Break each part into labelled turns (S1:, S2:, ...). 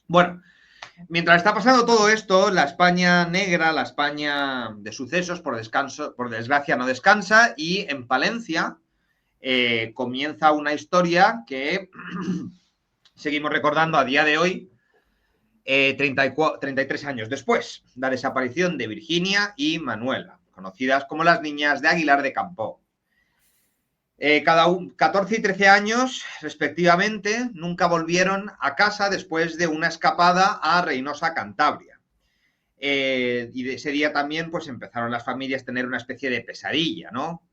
S1: Bueno, mientras está pasando todo esto, la España negra, la España de sucesos, por desgracia no descansa, y en Palencia comienza una historia que seguimos recordando a día de hoy, 33 años después, la desaparición de Virginia y Manuela, conocidas como las niñas de Aguilar de Campoo. Cada 14 y 13 años, respectivamente, nunca volvieron a casa después de una escapada a Reynosa, Cantabria. Y de ese día también pues empezaron las familias a tener una especie de pesadilla, ¿no?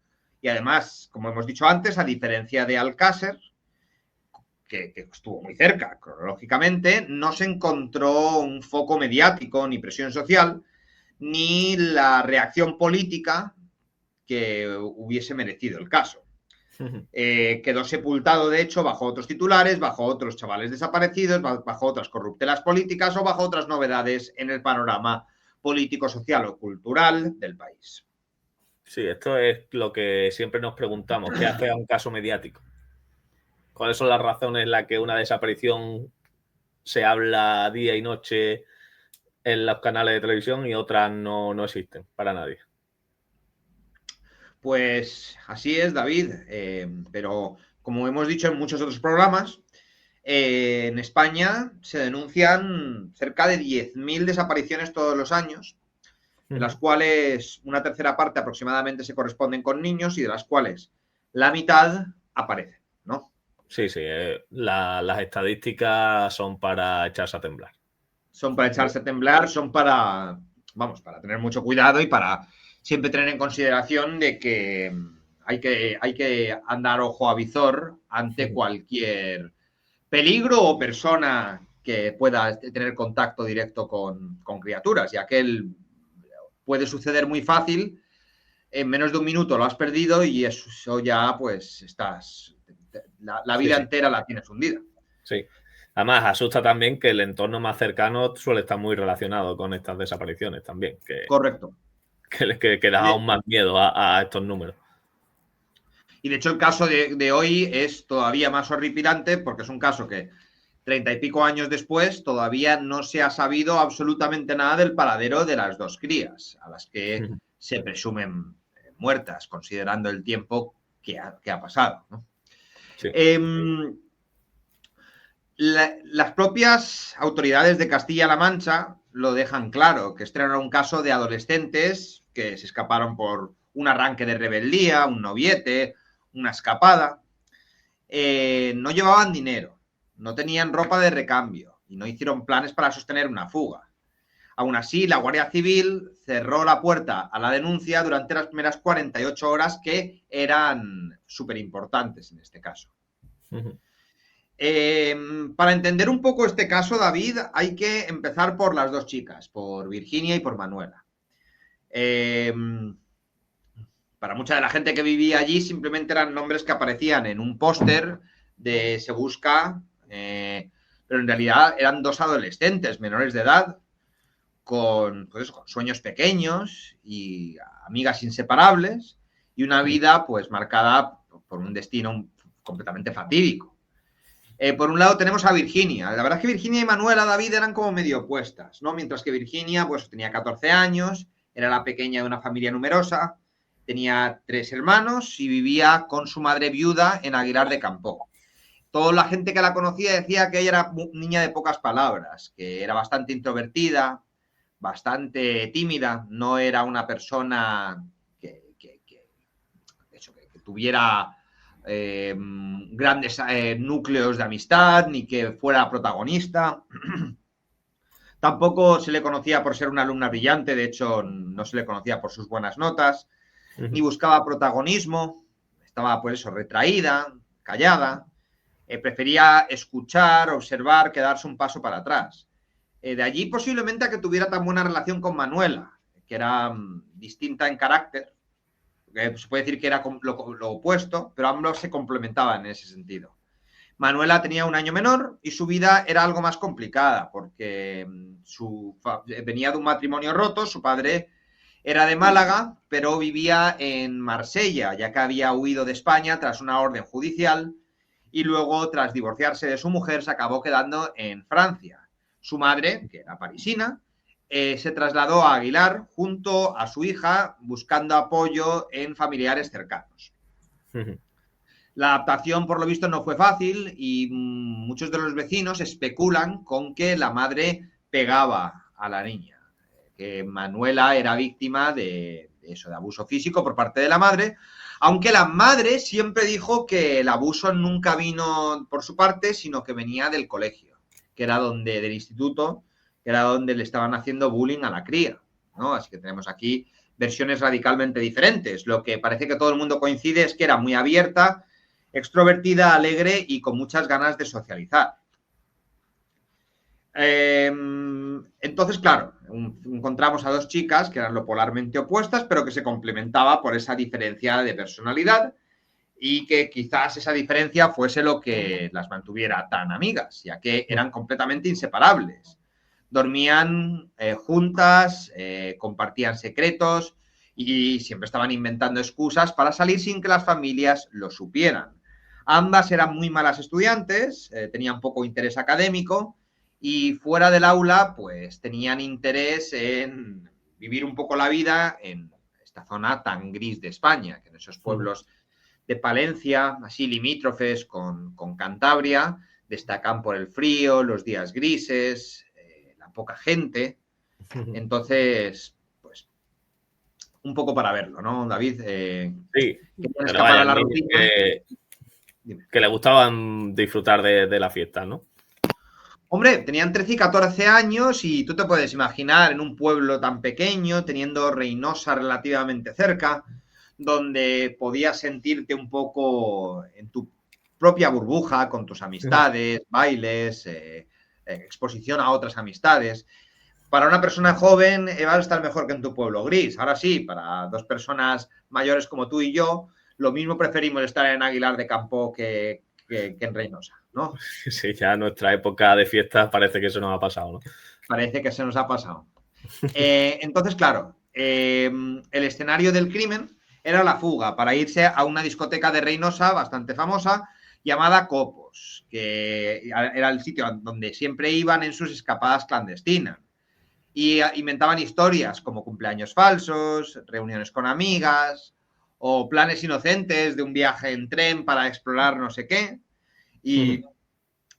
S1: Y además, como hemos dicho antes, a diferencia de Alcácer, que estuvo muy cerca cronológicamente, no se encontró un foco mediático ni presión social, ni la reacción política que hubiese merecido el caso. Quedó sepultado, de hecho, bajo otros titulares, bajo otros chavales desaparecidos, bajo otras corruptelas políticas o bajo otras novedades en el panorama político, social o cultural del país.
S2: Sí, esto es lo que siempre nos preguntamos. ¿Qué hace a un caso mediático? ¿Cuáles son las razones en las que una desaparición se habla día y noche en los canales de televisión y otras no existen para nadie?
S1: Pues así es, David, pero como hemos dicho en muchos otros programas, en España se denuncian cerca de 10.000 desapariciones todos los años, de las cuales una tercera parte aproximadamente se corresponden con niños y de las cuales la mitad aparecen, ¿no?
S2: Sí, las estadísticas son para echarse a temblar.
S1: Son para echarse a temblar, son para, vamos, para tener mucho cuidado y para siempre tener en consideración de que hay que andar ojo a visor ante cualquier peligro o persona que pueda tener contacto directo con criaturas, ya que puede suceder muy fácil, en menos de un minuto lo has perdido y eso ya pues la vida entera la tienes hundida.
S2: Sí. Además, asusta también que el entorno más cercano suele estar muy relacionado con estas desapariciones también.
S1: Correcto.
S2: Que da aún más miedo a estos números.
S1: Y de hecho el caso de hoy es todavía más horripilante porque es un caso que 30 y pico años después todavía no se ha sabido absolutamente nada del paradero de las dos crías, a las que se presumen muertas, considerando el tiempo que ha pasado, ¿no?
S2: Sí.
S1: Las propias autoridades de Castilla-La Mancha lo dejan claro, que este era un caso de adolescentes que se escaparon por un arranque de rebeldía, un noviete, una escapada. No llevaban dinero, no tenían ropa de recambio y no hicieron planes para sostener una fuga. Aún así, la Guardia Civil cerró la puerta a la denuncia durante las primeras 48 horas, que eran súper importantes en este caso. Para entender un poco este caso, David, hay que empezar por las dos chicas, por Virginia y por Manuela. Para mucha de la gente que vivía allí, simplemente eran nombres que aparecían en un póster de Se Busca, pero en realidad eran dos adolescentes menores de edad con sueños pequeños y amigas inseparables y una vida pues marcada por un destino completamente fatídico. Por un lado tenemos a Virginia. La verdad es que Virginia y Manuela, David, eran como medio opuestas, ¿no? Mientras que Virginia pues tenía 14 años, era la pequeña de una familia numerosa, tenía 3 hermanos y vivía con su madre viuda en Aguilar de Campoo. Toda la gente que la conocía decía que ella era niña de pocas palabras, que era bastante introvertida, bastante tímida, no era una persona que tuviera grandes núcleos de amistad, ni que fuera protagonista. Tampoco se le conocía por ser una alumna brillante, de hecho no se le conocía por sus buenas notas, ni buscaba protagonismo, estaba por eso retraída, callada, prefería escuchar, observar, quedarse un paso para atrás. De allí posiblemente a que tuviera tan buena relación con Manuela, que era distinta en carácter, se puede decir que era lo opuesto, pero ambos se complementaban en ese sentido. Manuela tenía un año menor y su vida era algo más complicada porque venía de un matrimonio roto, su padre era de Málaga, pero vivía en Marsella, ya que había huido de España tras una orden judicial y luego, tras divorciarse de su mujer, se acabó quedando en Francia. Su madre, que era parisina, se trasladó a Aguilar junto a su hija buscando apoyo en familiares cercanos. La adaptación, por lo visto, no fue fácil y muchos de los vecinos especulan con que la madre pegaba a la niña, que Manuela era víctima de eso, de abuso físico por parte de la madre, aunque la madre siempre dijo que el abuso nunca vino por su parte, sino que venía del colegio, que era del instituto, que era donde le estaban haciendo bullying a la cría, ¿no? Así que tenemos aquí versiones radicalmente diferentes. Lo que parece que todo el mundo coincide es que era muy abierta, extrovertida, alegre y con muchas ganas de socializar. Entonces, claro, encontramos a dos chicas que eran lo polarmente opuestas, pero que se complementaba por esa diferencia de personalidad y que quizás esa diferencia fuese lo que las mantuviera tan amigas, ya que eran completamente inseparables. Dormían juntas, compartían secretos y siempre estaban inventando excusas para salir sin que las familias lo supieran. Ambas eran muy malas estudiantes, tenían poco interés académico y fuera del aula pues tenían interés en vivir un poco la vida en esta zona tan gris de España, que en esos pueblos de Palencia, así limítrofes con Cantabria, destacan por el frío, los días grises, la poca gente. Entonces, pues, un poco para verlo, ¿no, David?
S2: Sí, pero vaya, la rutina. Que le gustaban disfrutar de la fiesta, ¿no?
S1: Hombre, tenían 13 y 14 años y tú te puedes imaginar en un pueblo tan pequeño, teniendo Reynosa relativamente cerca, donde podías sentirte un poco en tu propia burbuja, con tus amistades, bailes, exposición a otras amistades. Para una persona joven vas a estar mejor que en tu pueblo gris. Ahora sí, para dos personas mayores como tú y yo, lo mismo preferimos estar en Aguilar de Campo que en Reynosa, ¿no?
S2: Sí, ya nuestra época de fiestas parece que eso nos ha pasado, ¿no?
S1: Parece que se nos ha pasado. Entonces, claro, el escenario del crimen era la fuga para irse a una discoteca de Reynosa bastante famosa llamada Copos, que era el sitio donde siempre iban en sus escapadas clandestinas. Y inventaban historias como cumpleaños falsos, reuniones con amigas o planes inocentes de un viaje en tren para explorar no sé qué. Y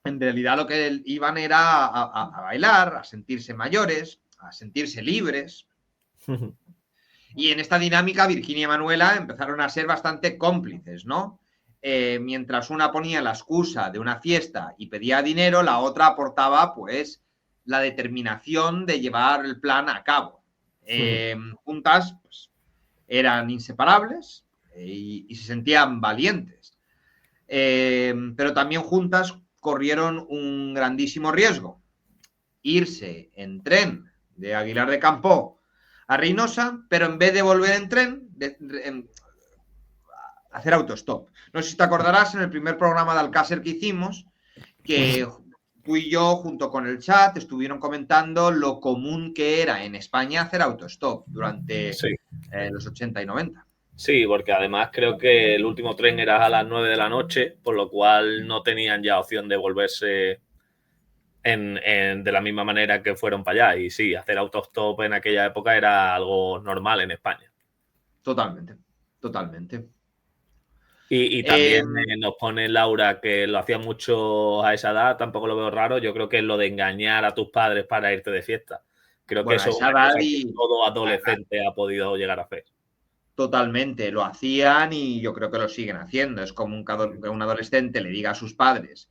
S1: en realidad lo que iban era a bailar, a sentirse mayores, a sentirse libres. Y en esta dinámica, Virginia y Manuela empezaron a ser bastante cómplices, ¿no? Mientras una ponía la excusa de una fiesta y pedía dinero, la otra aportaba, pues, la determinación de llevar el plan a cabo. Juntas, pues, eran inseparables y se sentían valientes. Pero también juntas corrieron un grandísimo riesgo. Irse en tren de Aguilar de Campo a Reynosa, pero en vez de volver en tren, hacer autostop. No sé si te acordarás en el primer programa de Alcácer que hicimos, que tú y yo, junto con el chat, estuvieron comentando lo común que era en España hacer autostop durante los 80 y 90.
S2: Sí, porque además creo que el último tren era a las 9 de la noche, por lo cual no tenían ya opción de volverse de la misma manera que fueron para allá. Y sí, hacer autostop en aquella época era algo normal en España.
S1: Totalmente, totalmente.
S2: Y también nos pone Laura que lo hacía mucho a esa edad, tampoco lo veo raro. Yo creo que es lo de engañar a tus padres para irte de fiesta. Creo que eso es una cosa que todo adolescente ha podido llegar a hacer.
S1: Totalmente, lo hacían y yo creo que lo siguen haciendo. Es como que un adolescente le diga a sus padres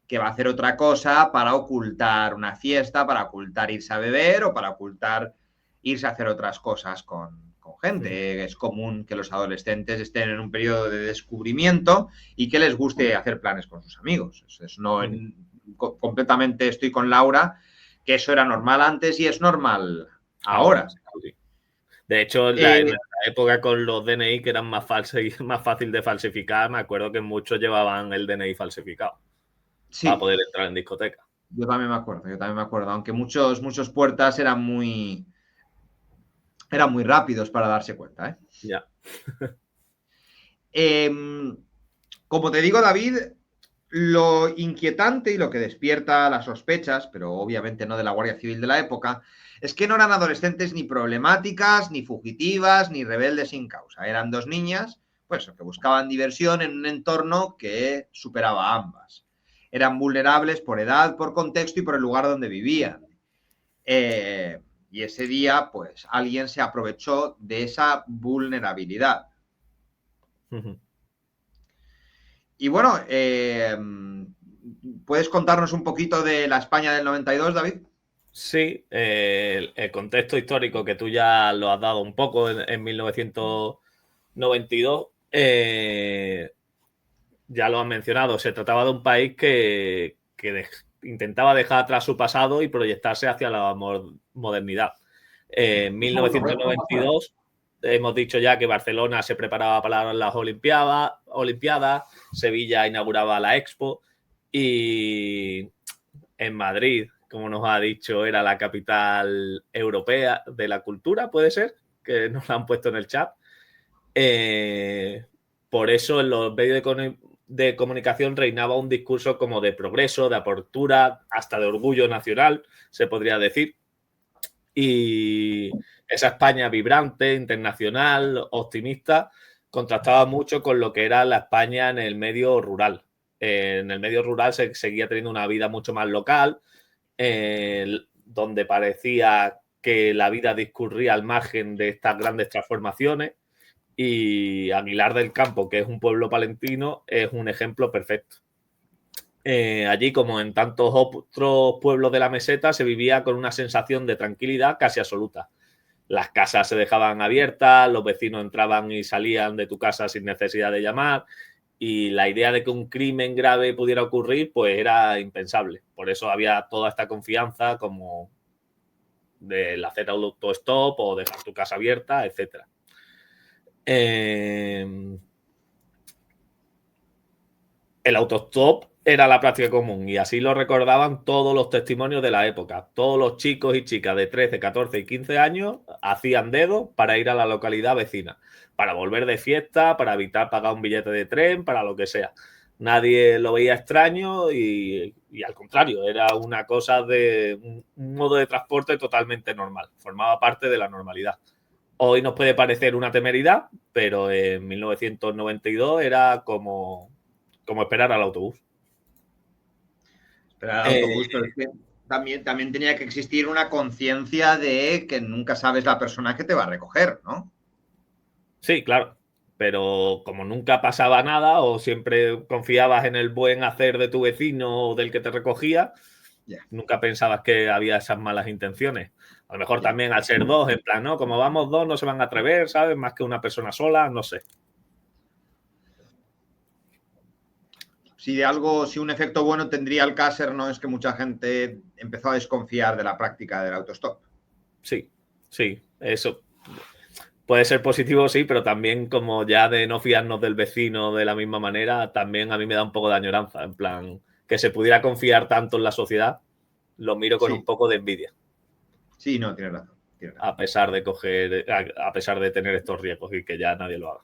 S1: que va a hacer otra cosa para ocultar una fiesta, para ocultar irse a beber o para ocultar irse a hacer otras cosas con gente. Es común que los adolescentes estén en un periodo de descubrimiento y que les guste hacer planes con sus amigos. Completamente estoy con Laura, que eso era normal antes y es normal ahora.
S2: De hecho, en la época con los DNI que eran más fácil de falsificar, me acuerdo que muchos llevaban el DNI falsificado para poder entrar en discoteca.
S1: Yo también me acuerdo, aunque muchos puertas eran muy rápidos para darse cuenta, ¿eh?
S2: Ya.
S1: Como te digo, David, Lo inquietante y lo que despierta las sospechas, pero obviamente no de la Guardia Civil de la época, es que no eran adolescentes ni problemáticas, ni fugitivas, ni rebeldes sin causa. Eran dos niñas, pues, que buscaban diversión en un entorno que superaba a ambas. Eran vulnerables por edad, por contexto y por el lugar donde vivían. Y ese día, pues, alguien se aprovechó de esa vulnerabilidad. Y bueno, ¿puedes contarnos un poquito de la España del 92, David?
S2: Sí, el contexto histórico que tú ya lo has dado un poco en 1992, ya lo has mencionado, se trataba de un país que intentaba dejar atrás su pasado y proyectarse hacia la modernidad. En 1992 hemos dicho ya que Barcelona se preparaba para las Olimpiadas, Sevilla inauguraba la Expo y en Madrid, como nos ha dicho, era la capital europea de la cultura, puede ser, que nos la han puesto en el chat. Por eso en los medios de comunicación reinaba un discurso como de progreso, de apertura, hasta de orgullo nacional, se podría decir. Y esa España vibrante, internacional, optimista, contrastaba mucho con lo que era la España en el medio rural. En el medio rural se seguía teniendo una vida mucho más local, donde parecía que la vida discurría al margen de estas grandes transformaciones. Y Aguilar del Campo, que es un pueblo palentino, es un ejemplo perfecto. Allí, como en tantos otros pueblos de la meseta, se vivía con una sensación de tranquilidad casi absoluta. Las casas se dejaban abiertas, los vecinos entraban y salían de tu casa sin necesidad de llamar, y la idea de que un crimen grave pudiera ocurrir pues era impensable. Por eso había toda esta confianza como del hacer autostop o dejar tu casa abierta, etcétera. El autostop era la práctica común y así lo recordaban todos los testimonios de la época. Todos los chicos y chicas de 13, 14 y 15 años hacían dedo para ir a la localidad vecina, para volver de fiesta, para evitar pagar un billete de tren, para lo que sea. Nadie lo veía extraño y al contrario, era una cosa de un modo de transporte totalmente normal, formaba parte de la normalidad. Hoy nos puede parecer una temeridad, pero en 1992 era como esperar al autobús.
S1: Esperar al autobús, pero es que también tenía que existir una conciencia de que nunca sabes la persona que te va a recoger, ¿no?
S2: Sí, claro. Pero como nunca pasaba nada o siempre confiabas en el buen hacer de tu vecino o del que te recogía, nunca pensabas que había esas malas intenciones. A lo mejor también al ser dos, en plan, ¿no? Como vamos dos, no se van a atrever, ¿sabes? Más que una persona sola, no sé.
S1: Si un efecto bueno tendría el Caser, no es que mucha gente empezó a desconfiar de la práctica del autostop.
S2: Sí, eso. Puede ser positivo, sí, pero también como ya de no fiarnos del vecino de la misma manera, también a mí me da un poco de añoranza, en plan, que se pudiera confiar tanto en la sociedad, lo miro con un poco de envidia.
S1: Sí, no, tienes razón.
S2: A pesar de tener estos riesgos y que ya nadie lo haga.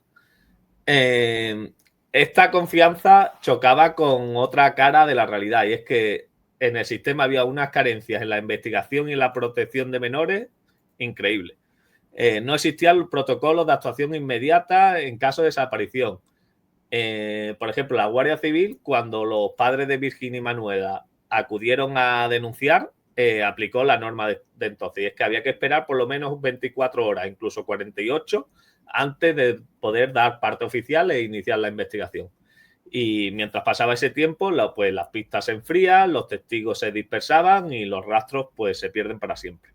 S2: Esta confianza chocaba con otra cara de la realidad, y es que en el sistema había unas carencias en la investigación y en la protección de menores increíbles. No existía el protocolo de actuación inmediata en caso de desaparición. Por ejemplo, la Guardia Civil, cuando los padres de Virginia y Manuela acudieron a denunciar, aplicó la norma de entonces, y es que había que esperar por lo menos 24 horas, incluso 48, antes de poder dar parte oficial e iniciar la investigación. Y mientras pasaba ese tiempo, pues las pistas se enfrían, los testigos se dispersaban y los rastros pues se pierden para siempre.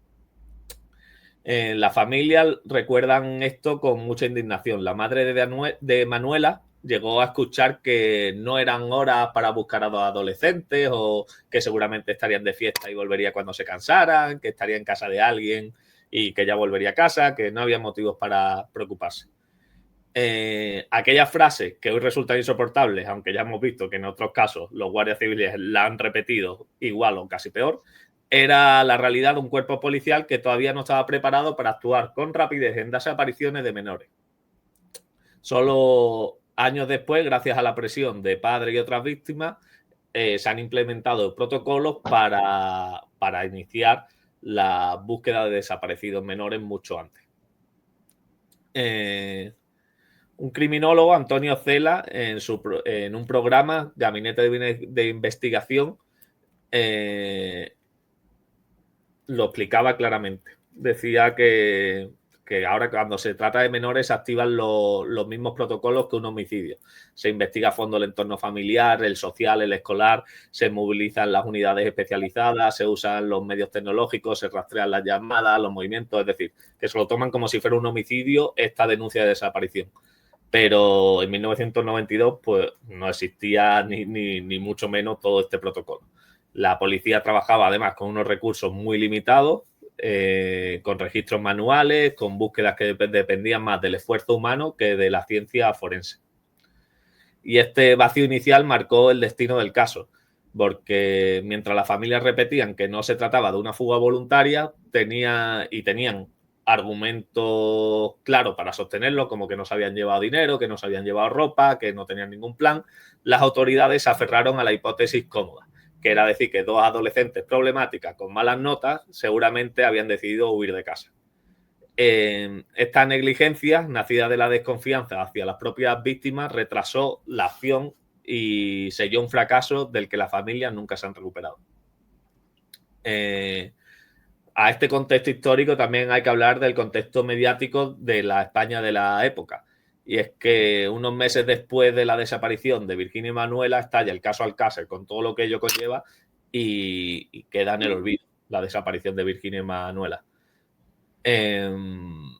S2: La familia recuerdan esto con mucha indignación. La madre de Manuela llegó a escuchar que no eran horas para buscar a dos adolescentes o que seguramente estarían de fiesta y volvería cuando se cansaran, que estaría en casa de alguien y que ya volvería a casa, que no había motivos para preocuparse. Aquellas frases que hoy resultan insoportables, aunque ya hemos visto que en otros casos los guardias civiles la han repetido igual o casi peor, era la realidad de un cuerpo policial que todavía no estaba preparado para actuar con rapidez en desapariciones de menores. Solo años después, gracias a la presión de padres y otras víctimas, se han implementado protocolos para iniciar la búsqueda de desaparecidos menores mucho antes. Un criminólogo, Antonio Cela, en un programa, Gabinete de Investigación, lo explicaba claramente. Decía que ahora cuando se trata de menores se activan los mismos protocolos que un homicidio. Se investiga a fondo el entorno familiar, el social, el escolar, se movilizan las unidades especializadas, se usan los medios tecnológicos, se rastrean las llamadas, los movimientos, es decir, que se lo toman como si fuera un homicidio esta denuncia de desaparición. Pero en 1992 pues no existía ni mucho menos todo este protocolo. La policía trabajaba además con unos recursos muy limitados, con registros manuales, con búsquedas que dependían más del esfuerzo humano que de la ciencia forense. Y este vacío inicial marcó el destino del caso, porque mientras las familias repetían que no se trataba de una fuga voluntaria, tenían argumentos claros para sostenerlo, como que no se habían llevado dinero, que no se habían llevado ropa, que no tenían ningún plan, las autoridades se aferraron a la hipótesis cómoda, que era decir que dos adolescentes problemáticas con malas notas seguramente habían decidido huir de casa. Esta negligencia, nacida de la desconfianza hacia las propias víctimas, retrasó la acción y selló un fracaso del que las familias nunca se han recuperado. A este contexto histórico también hay que hablar del contexto mediático de la España de la época. Y es que unos meses después de la desaparición de Virginia y Manuela estalla el caso Alcácer con todo lo que ello conlleva y queda en el olvido la desaparición de Virginia y Manuela. En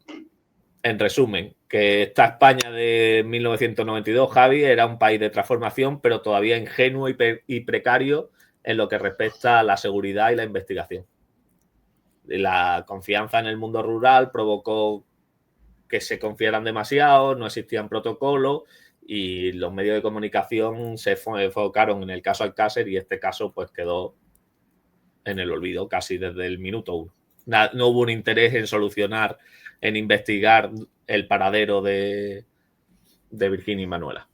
S2: resumen, que esta España de 1992, Javi, era un país de transformación, pero todavía ingenuo y precario en lo que respecta a la seguridad y la investigación. La confianza en el mundo rural provocó que se confiaran demasiado, no existían protocolos y los medios de comunicación se enfocaron en el caso Alcácer y este caso pues quedó en el olvido casi desde el minuto 1. No hubo un interés en solucionar, en investigar el paradero de Virginia y Manuela.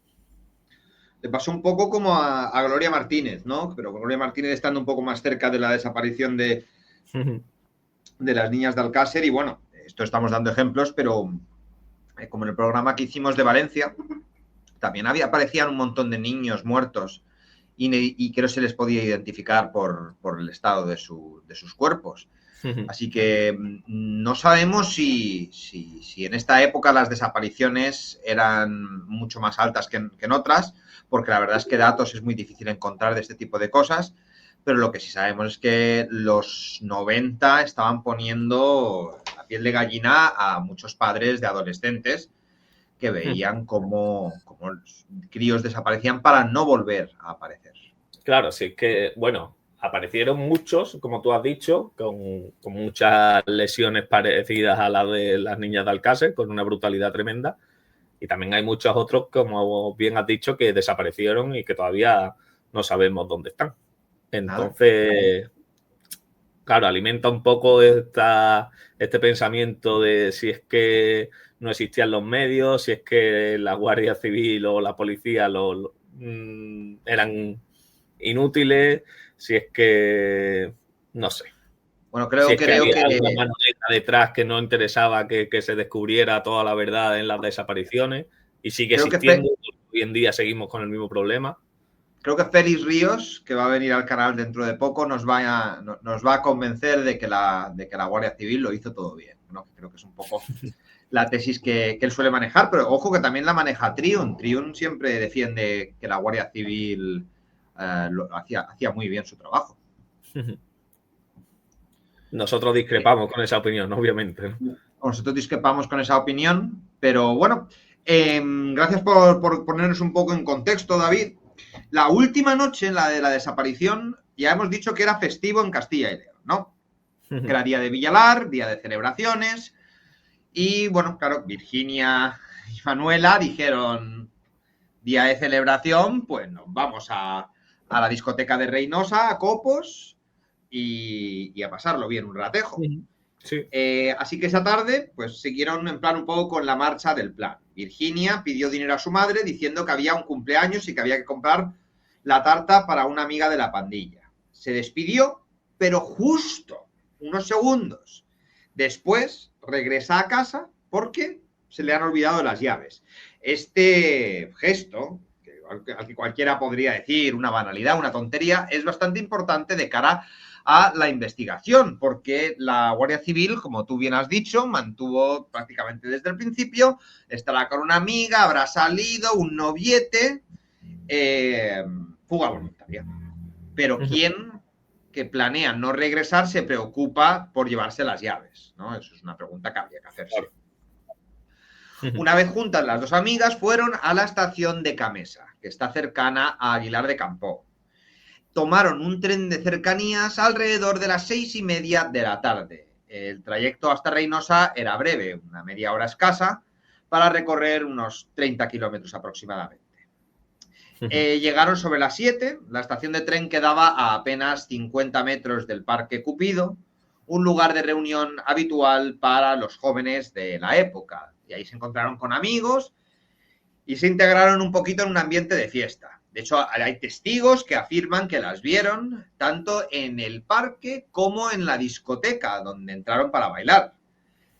S1: Le pasó un poco como a Gloria Martínez, ¿no? Pero Gloria Martínez estando un poco más cerca de la desaparición de las niñas de Alcácer y bueno, esto estamos dando ejemplos, pero como en el programa que hicimos de Valencia, también aparecían un montón de niños muertos y que no se les podía identificar por el estado de sus cuerpos. Así que no sabemos si en esta época las desapariciones eran mucho más altas que en otras, porque la verdad es que datos es muy difícil encontrar de este tipo de cosas, pero lo que sí sabemos es que los 90 estaban poniendo la piel de gallina a muchos padres de adolescentes que veían cómo los críos desaparecían para no volver a aparecer.
S2: Claro, sí, que, bueno, aparecieron muchos, como tú has dicho, con muchas lesiones parecidas a las de las niñas de Alcácer, con una brutalidad tremenda. Y también hay muchos otros, como bien has dicho, que desaparecieron y que todavía no sabemos dónde están. Entonces, claro, alimenta un poco este pensamiento de si es que no existían los medios, si es que la Guardia Civil o la policía eran inútiles, si es que no sé.
S1: Bueno, creo que
S2: había una mano detrás que no interesaba que se descubriera toda la verdad en las desapariciones y sigue existiendo. Hoy en día seguimos con el mismo problema.
S1: Creo que Félix Ríos, que va a venir al canal dentro de poco, nos va a convencer de que la Guardia Civil lo hizo todo bien, ¿no? Creo que es un poco la tesis que él suele manejar, pero ojo que también la maneja Triun. Triun siempre defiende que la Guardia Civil hacía muy bien su trabajo.
S2: Nosotros discrepamos con esa opinión, obviamente.
S1: Nosotros discrepamos con esa opinión, pero bueno, gracias por ponernos un poco en contexto, David. La última noche, la de la desaparición, ya hemos dicho que era festivo en Castilla y León, ¿no? Que era día de Villalar, día de celebraciones. Y bueno, claro, Virginia y Manuela dijeron, día de celebración, pues nos vamos a la discoteca de Reynosa, a copos y a pasarlo bien un ratejo.
S2: Sí.
S1: Así que esa tarde, pues siguieron en plan un poco con la marcha del plan. Virginia pidió dinero a su madre diciendo que había un cumpleaños y que había que comprar la tarta para una amiga de la pandilla. Se despidió, pero justo unos segundos después regresa a casa porque se le han olvidado las llaves. Este gesto, al que cualquiera podría decir una banalidad, una tontería, es bastante importante de cara a la investigación, porque la Guardia Civil, como tú bien has dicho, mantuvo prácticamente desde el principio, estará con una amiga, habrá salido, un noviete, fuga voluntaria. Pero ¿quién que planea no regresar se preocupa por llevarse las llaves? ¿No? Eso es una pregunta que habría que hacerse. Una vez juntas, las dos amigas fueron a la estación de Camesa, que está cercana a Aguilar de Campoo. Tomaron un tren de cercanías alrededor de las 6:30 de la tarde. El trayecto hasta Reynosa era breve, una media hora escasa, para recorrer unos 30 kilómetros aproximadamente. Llegaron sobre las 7, la estación de tren quedaba a apenas 50 metros del Parque Cupido, un lugar de reunión habitual para los jóvenes de la época. Y ahí se encontraron con amigos y se integraron un poquito en un ambiente de fiesta. De hecho, hay testigos que afirman que las vieron tanto en el parque como en la discoteca donde entraron para bailar.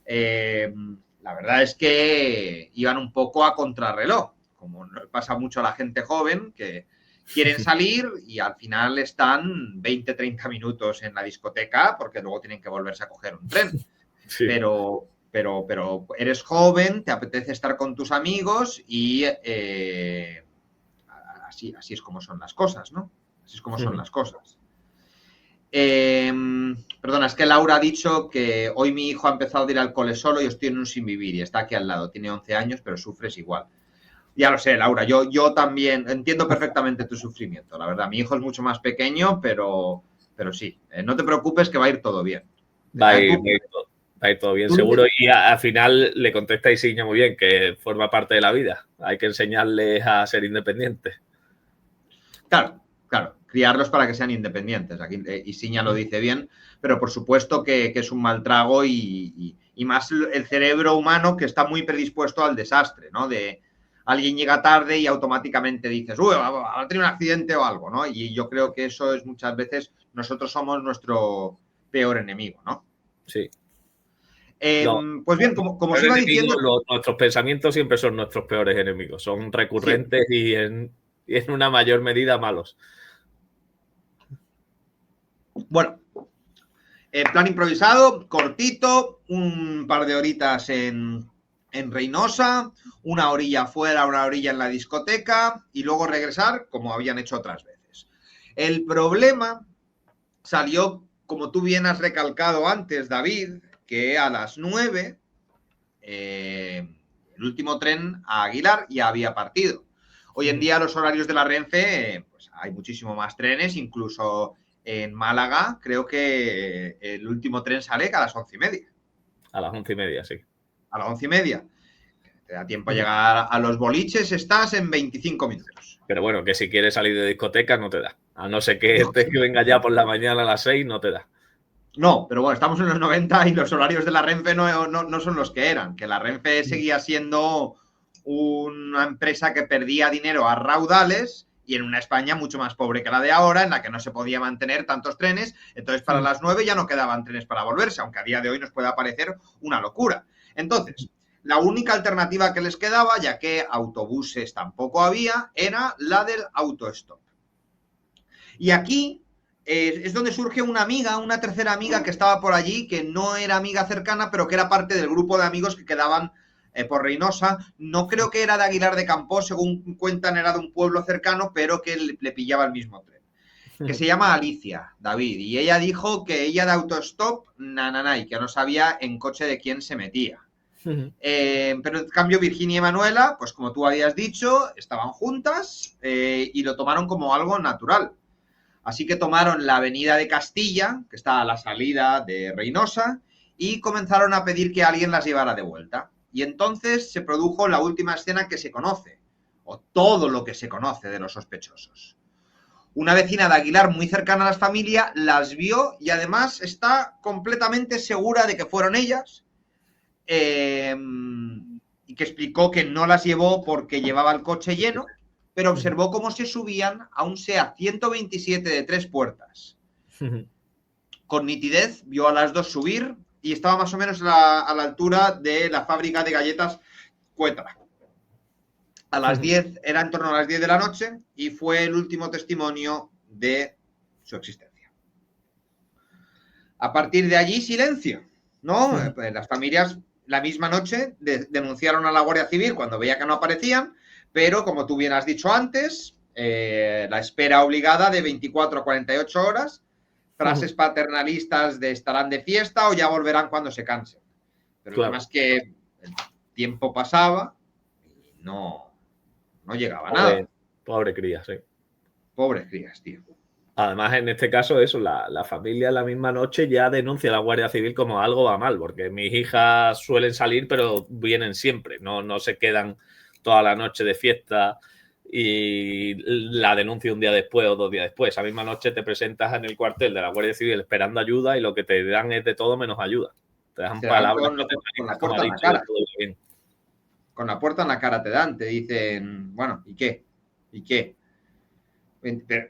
S1: La verdad es que iban un poco a contrarreloj, como pasa mucho a la gente joven, que quieren salir y al final están 20-30 minutos en la discoteca porque luego tienen que volverse a coger un tren. Sí. Pero eres joven, te apetece estar con tus amigos y así es como son las cosas, ¿no? Así es como son las cosas. Perdona, es que Laura ha dicho que hoy mi hijo ha empezado a ir al cole solo y estoy en un sin vivir y está aquí al lado. Tiene 11 años, pero sufres igual. Ya lo sé, Laura, yo también entiendo perfectamente tu sufrimiento, la verdad. Mi hijo es mucho más pequeño, pero sí. No te preocupes que va a ir todo bien.
S2: Va a ir todo bien, seguro. Y al final le contesta Isiña muy bien, que forma parte de la vida. Hay que enseñarles a ser independientes.
S1: Claro. Criarlos para que sean independientes. Aquí Isiña lo dice bien, pero por supuesto que es un mal trago y más el cerebro humano que está muy predispuesto al desastre, ¿no? De alguien llega tarde y automáticamente dices, uy, ha tenido un accidente o algo, ¿no? Y yo creo que eso es muchas veces, nosotros somos nuestro peor enemigo, ¿no?
S2: Sí.
S1: Pues bien, como os iba diciendo...
S2: Nuestros pensamientos siempre son nuestros peores enemigos, son recurrentes y en una mayor medida malos.
S1: Bueno, plan improvisado, cortito, un par de horitas en Reynosa, una orilla afuera, una orilla en la discoteca y luego regresar como habían hecho otras veces. El problema salió, como tú bien has recalcado antes, David, que a las 9 el último tren a Aguilar ya había partido. Hoy en día los horarios de la Renfe, pues hay muchísimo más trenes, incluso en Málaga creo que el último tren sale a las 11:30.
S2: A las 11:30, sí.
S1: A las 11:30. Te da tiempo a llegar a los boliches, estás en 25 minutos.
S2: Pero bueno, que si quieres salir de discoteca no te da. A no ser que que venga ya por la mañana a las 6, no te da.
S1: No, pero bueno, estamos en los 90 y los horarios de la Renfe no son los que eran. Que la Renfe seguía siendo una empresa que perdía dinero a raudales y en una España mucho más pobre que la de ahora, en la que no se podía mantener tantos trenes. Entonces, para las 9 ya no quedaban trenes para volverse, aunque a día de hoy nos pueda parecer una locura. Entonces, la única alternativa que les quedaba, ya que autobuses tampoco había, era la del autostop. Y aquí es donde surge una tercera amiga que estaba por allí, que no era amiga cercana, pero que era parte del grupo de amigos que quedaban por Reynosa. No creo que era de Aguilar de Campoo, según cuentan era de un pueblo cercano, pero que le pillaba el mismo tren. Que se llama Alicia, David, y ella dijo que ella de autostop, y que no sabía en coche de quién se metía. Pero en cambio Virginia y Manuela, pues como tú habías dicho, estaban juntas y lo tomaron como algo natural. Así que tomaron la avenida de Castilla, que está a la salida de Reynosa, y comenzaron a pedir que alguien las llevara de vuelta. Y entonces se produjo la última escena que se conoce, o todo lo que se conoce de los sospechosos. Una vecina de Aguilar muy cercana a la familia las vio y además está completamente segura de que fueron ellas, y que explicó que no las llevó porque llevaba el coche lleno, pero observó cómo se subían a un SEAT 127 de 3 puertas. Con nitidez vio a las dos subir y estaba más o menos a la altura de la fábrica de galletas Cuetra. A las 10, era en torno a las 10 de la noche y fue el último testimonio de su existencia. A partir de allí, silencio, ¿no? Las familias la misma noche denunciaron a la Guardia Civil cuando veía que no aparecían, pero como tú bien has dicho antes, la espera obligada de 24 a 48 horas, frases paternalistas de estarán de fiesta o ya volverán cuando se cansen. Pero claro, el tema es que el tiempo pasaba y no llegaba nada.
S2: Pobre crías, sí.
S1: Pobres crías, tío.
S2: Además, en este caso, eso, la familia la misma noche ya denuncia a la Guardia Civil como algo va mal, porque mis hijas suelen salir, pero vienen siempre, no se quedan toda la noche de fiesta y la denuncia un día después o 2 días después. Esa misma noche te presentas en el cuartel de la Guardia Civil esperando ayuda y lo que te dan es de todo menos ayuda. Te dan palabras
S1: con la puerta en la cara. Con la puerta en la cara te dan, te dicen, bueno, ¿y qué? ¿Y qué?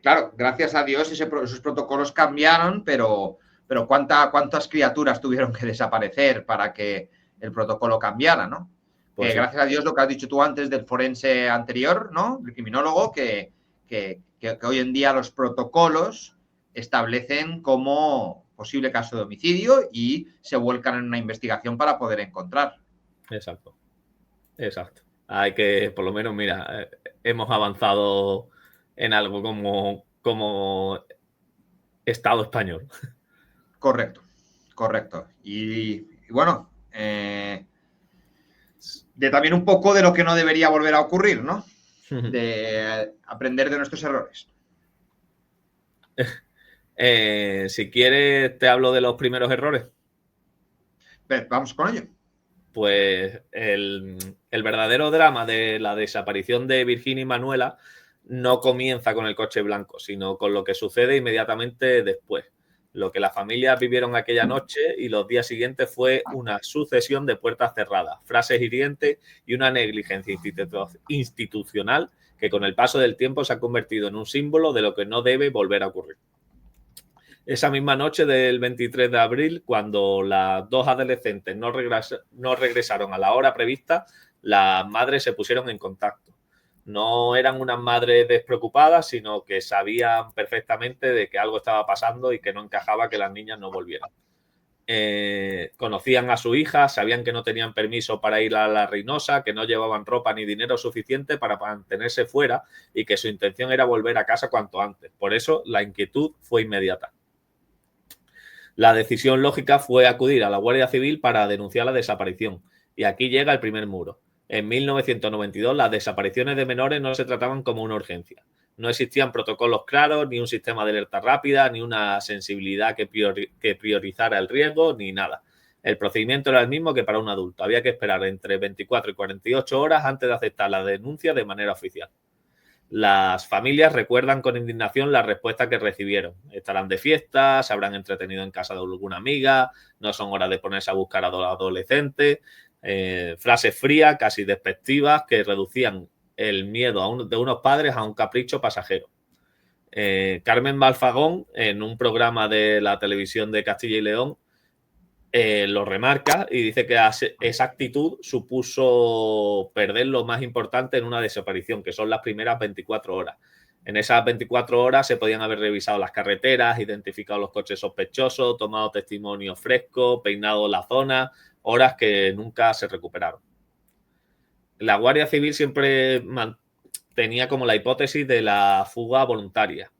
S1: Claro, gracias a Dios esos protocolos cambiaron, pero ¿cuántas criaturas tuvieron que desaparecer para que el protocolo cambiara, ¿no? Pues sí. Gracias a Dios lo que has dicho tú antes del forense anterior, ¿no? El criminólogo, que hoy en día los protocolos establecen como posible caso de homicidio y se vuelcan en una investigación para poder encontrar.
S2: Exacto. Hay que, por lo menos, mira, hemos avanzado en algo como Estado español.
S1: Correcto. Y bueno, de también un poco de lo que no debería volver a ocurrir, ¿no? De aprender de nuestros errores.
S2: Si quieres, te hablo de los primeros errores.
S1: Vamos con ello.
S2: Pues el verdadero drama de la desaparición de Virginia y Manuela no comienza con el coche blanco, sino con lo que sucede inmediatamente después. Lo que las familias vivieron aquella noche y los días siguientes fue una sucesión de puertas cerradas, frases hirientes y una negligencia institucional que con el paso del tiempo se ha convertido en un símbolo de lo que no debe volver a ocurrir. Esa misma noche del 23 de abril, cuando las dos adolescentes no regresaron a la hora prevista, las madres se pusieron en contacto. No eran unas madres despreocupadas, sino que sabían perfectamente de que algo estaba pasando y que no encajaba que las niñas no volvieran. Conocían a su hija, sabían que no tenían permiso para ir a la Reynosa, que no llevaban ropa ni dinero suficiente para mantenerse fuera y que su intención era volver a casa cuanto antes. Por eso la inquietud fue inmediata. La decisión lógica fue acudir a la Guardia Civil para denunciar la desaparición. Y aquí llega el primer muro. En 1992 las desapariciones de menores no se trataban como una urgencia. No existían protocolos claros, ni un sistema de alerta rápida, ni una sensibilidad que priorizara el riesgo, ni nada. El procedimiento era el mismo que para un adulto. Había que esperar entre 24 y 48 horas antes de aceptar la denuncia de manera oficial. Las familias recuerdan con indignación la respuesta que recibieron. Estarán de fiesta, se habrán entretenido en casa de alguna amiga, no son horas de ponerse a buscar a los adolescentes. Frases frías, casi despectivas, que reducían el miedo de unos padres a un capricho pasajero. Carmen Balfagón, en un programa de la televisión de Castilla y León, lo remarca y dice que esa actitud supuso perder lo más importante en una desaparición, que son las primeras 24 horas. En esas 24 horas se podían haber revisado las carreteras, identificado los coches sospechosos, tomado testimonio fresco, peinado la zona, horas que nunca se recuperaron. La Guardia Civil siempre tenía como la hipótesis de la fuga voluntaria.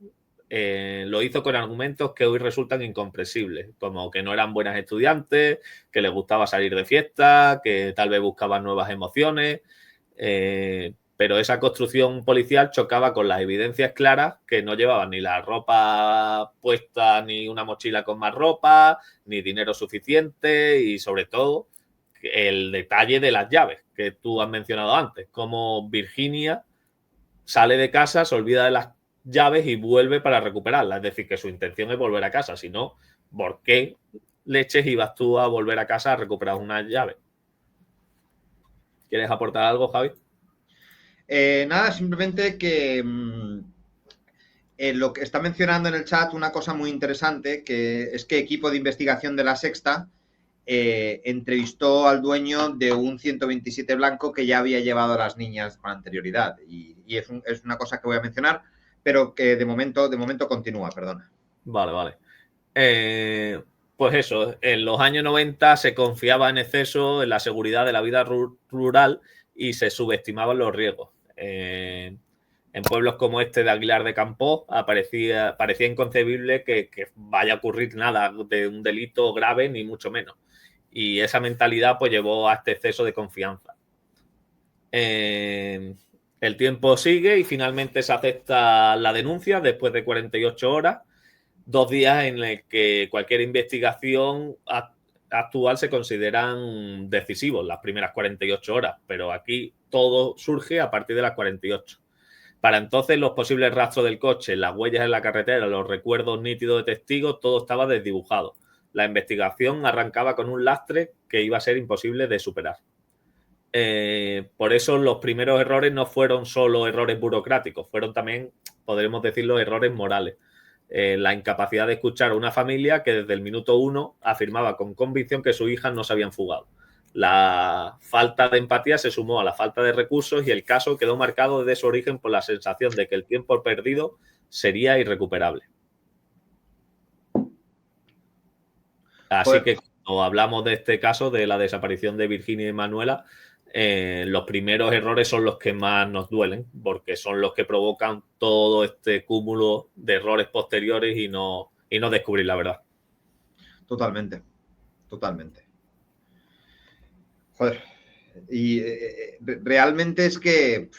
S2: Lo hizo con argumentos que hoy resultan incomprensibles, como que no eran buenas estudiantes, que les gustaba salir de fiesta, que tal vez buscaban nuevas emociones, pero esa construcción policial chocaba con las evidencias claras que no llevaban ni la ropa puesta, ni una mochila con más ropa, ni dinero suficiente y sobre todo el detalle de las llaves que tú has mencionado antes, como Virginia sale de casa, se olvida de las llaves y vuelve para recuperarlas. Es decir, que su intención es volver a casa. Si no, ¿por qué leches ibas tú a volver a casa a recuperar una llave? ¿Quieres aportar algo, Javi?
S1: Nada, simplemente que lo que está mencionando en el chat una cosa muy interesante, que es que equipo de investigación de La Sexta entrevistó al dueño de un 127 blanco que ya había llevado a las niñas con anterioridad. Y es una cosa que voy a mencionar, pero que de momento continúa, perdona.
S2: Vale. Pues eso, en los años 90 se confiaba en exceso en la seguridad de la vida rural y se subestimaban los riesgos. En pueblos como este de Aguilar de Campoo parecía inconcebible que vaya a ocurrir nada de un delito grave, ni mucho menos. Y esa mentalidad pues llevó a este exceso de confianza. El tiempo sigue y finalmente se acepta la denuncia después de 48 horas, 2 días en el que cualquier investigación actual se consideran decisivos, las primeras 48 horas, pero aquí todo surge a partir de las 48. Para entonces los posibles rastros del coche, las huellas en la carretera, los recuerdos nítidos de testigos, todo estaba desdibujado. La investigación arrancaba con un lastre que iba a ser imposible de superar. Por eso los primeros errores no fueron solo errores burocráticos, fueron también, podremos decirlo, errores morales. La incapacidad de escuchar a una familia que desde el minuto 1 afirmaba con convicción que sus hijas no se habían fugado. La falta de empatía se sumó a la falta de recursos y el caso quedó marcado desde su origen por la sensación de que el tiempo perdido sería irrecuperable. Así que cuando hablamos de este caso, de la desaparición de Virginia y Manuela, los primeros errores son los que más nos duelen, porque son los que provocan todo este cúmulo de errores posteriores y no descubrir la verdad.
S1: Totalmente. Joder. Y realmente es que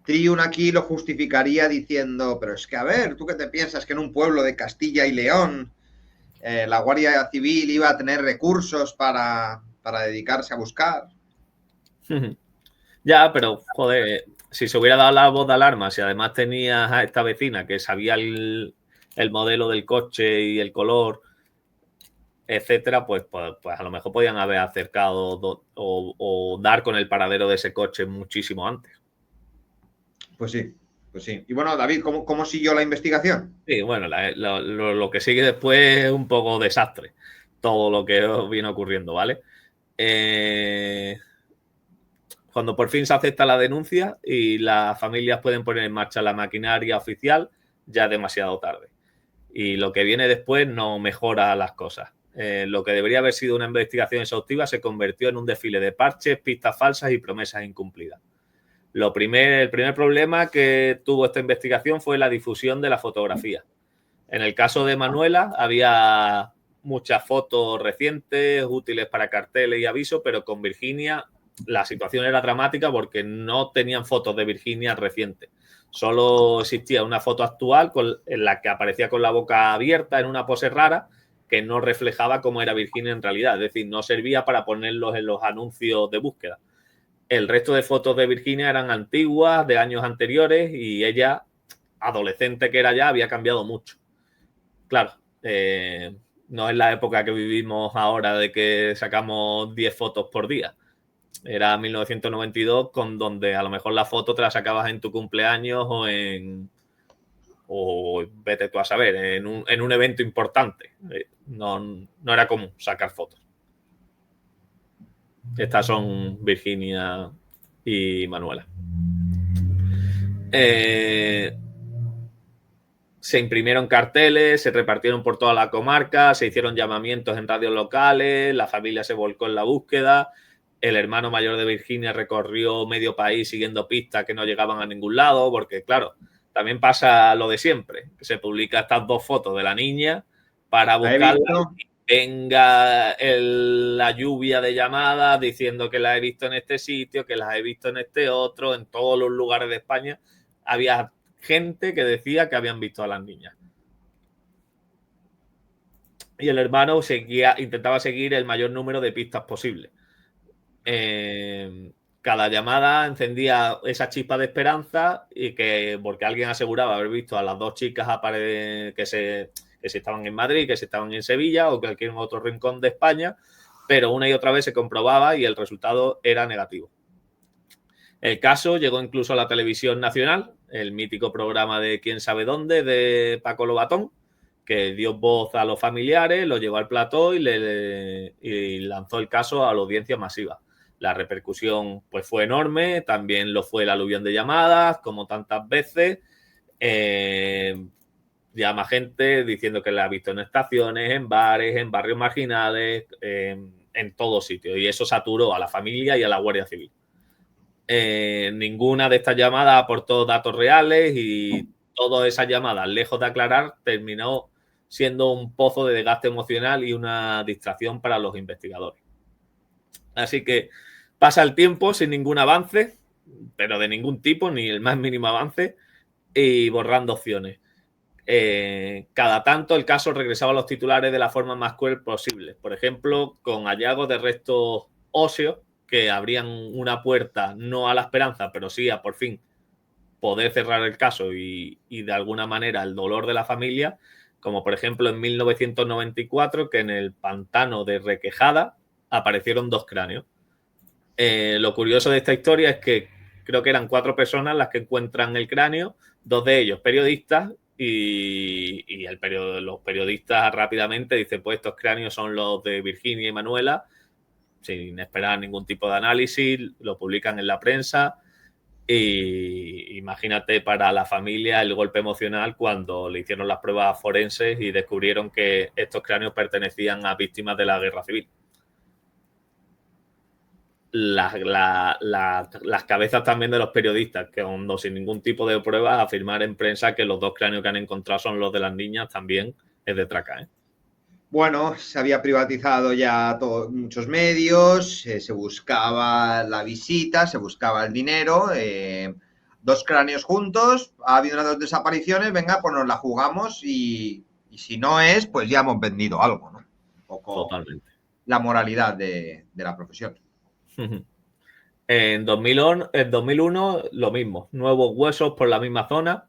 S1: Triun aquí lo justificaría diciendo, pero es que a ver, ¿tú qué te piensas? Que en un pueblo de Castilla y León la Guardia Civil iba a tener recursos para dedicarse a buscar.
S2: Ya, pero joder, si se hubiera dado la voz de alarma, si además tenías a esta vecina que sabía el modelo del coche y el color, etcétera, pues a lo mejor podían haber acercado o dar con el paradero de ese coche muchísimo antes.
S1: Pues sí. Y bueno, David, ¿cómo siguió la investigación?
S2: Sí, bueno, lo que sigue después es un poco desastre. Todo lo que viene ocurriendo, ¿vale? Cuando por fin se acepta la denuncia y las familias pueden poner en marcha la maquinaria oficial, ya es demasiado tarde. Y lo que viene después no mejora las cosas. Lo que debería haber sido una investigación exhaustiva se convirtió en un desfile de parches, pistas falsas y promesas incumplidas. El primer problema que tuvo esta investigación fue la difusión de la fotografía. En el caso de Manuela había muchas fotos recientes, útiles para carteles y avisos, pero con Virginia la situación era dramática porque no tenían fotos de Virginia recientes. Solo existía una foto actual en la que aparecía con la boca abierta en una pose rara que no reflejaba cómo era Virginia en realidad. Es decir, no servía para ponerlos en los anuncios de búsqueda. El resto de fotos de Virginia eran antiguas, de años anteriores, y ella, adolescente que era ya, había cambiado mucho. Claro, no es la época que vivimos ahora de que sacamos 10 fotos por día. Era 1992, con donde a lo mejor la foto te la sacabas en tu cumpleaños o vete tú a saber, en un evento importante. No era común sacar fotos. Estas son Virginia y Manuela. Se imprimieron carteles, se repartieron por toda la comarca, se hicieron llamamientos en radios locales, la familia se volcó en la búsqueda, el hermano mayor de Virginia recorrió medio país siguiendo pistas que no llegaban a ningún lado, porque claro, también pasa lo de siempre, que se publica estas 2 fotos de la niña para buscarla y venga la lluvia de llamadas diciendo que la he visto en este sitio, que las he visto en este otro, en todos los lugares de España. Había gente que decía que habían visto a las niñas. Y el hermano intentaba seguir el mayor número de pistas posible. Cada llamada encendía esa chispa de esperanza porque alguien aseguraba haber visto a las 2 chicas que se estaban en Madrid, que se estaban en Sevilla o cualquier otro rincón de España, pero una y otra vez se comprobaba y el resultado era negativo. El caso llegó incluso a la televisión nacional, el mítico programa de Quién sabe dónde de Paco Lobatón, que dio voz a los familiares, lo llevó al plató y lanzó el caso a la audiencia masiva. La repercusión pues fue enorme, también lo fue el aluvión de llamadas, como tantas veces. Llama gente diciendo que la ha visto en estaciones, en bares, en barrios marginales, en todos sitios. Y eso saturó a la familia y a la Guardia Civil. Ninguna de estas llamadas aportó datos reales y todas esas llamadas, lejos de aclarar, terminó siendo un pozo de desgaste emocional y una distracción para los investigadores. Así que pasa el tiempo sin ningún avance, pero de ningún tipo, ni el más mínimo avance, y borrando opciones. Cada tanto el caso regresaba a los titulares de la forma más cruel posible. Por ejemplo, con hallazgos de restos óseos que abrían una puerta no a la esperanza, pero sí a por fin poder cerrar el caso y de alguna manera el dolor de la familia, como por ejemplo en 1994, que en el pantano de Requejada aparecieron 2 cráneos. Lo curioso de esta historia es que creo que eran 4 personas las que encuentran el cráneo, 2 de ellos periodistas, y los periodistas rápidamente dicen, pues estos cráneos son los de Virginia y Manuela, sin esperar ningún tipo de análisis, lo publican en la prensa. Y imagínate para la familia el golpe emocional cuando le hicieron las pruebas forenses y descubrieron que estos cráneos pertenecían a víctimas de la guerra civil. Las cabezas también de los periodistas, que aún sin ningún tipo de pruebas, afirmar en prensa que los 2 cráneos que han encontrado son los de las niñas, también es de traca, ¿eh?
S1: Bueno, se había privatizado ya muchos medios, se buscaba la visita, se buscaba el dinero, 2 cráneos juntos, ha habido unas 2 desapariciones, venga, pues nos la jugamos y si no es, pues ya hemos vendido algo, ¿no? Un poco
S2: totalmente
S1: la moralidad de la profesión.
S2: En 2001 lo mismo, nuevos huesos por la misma zona.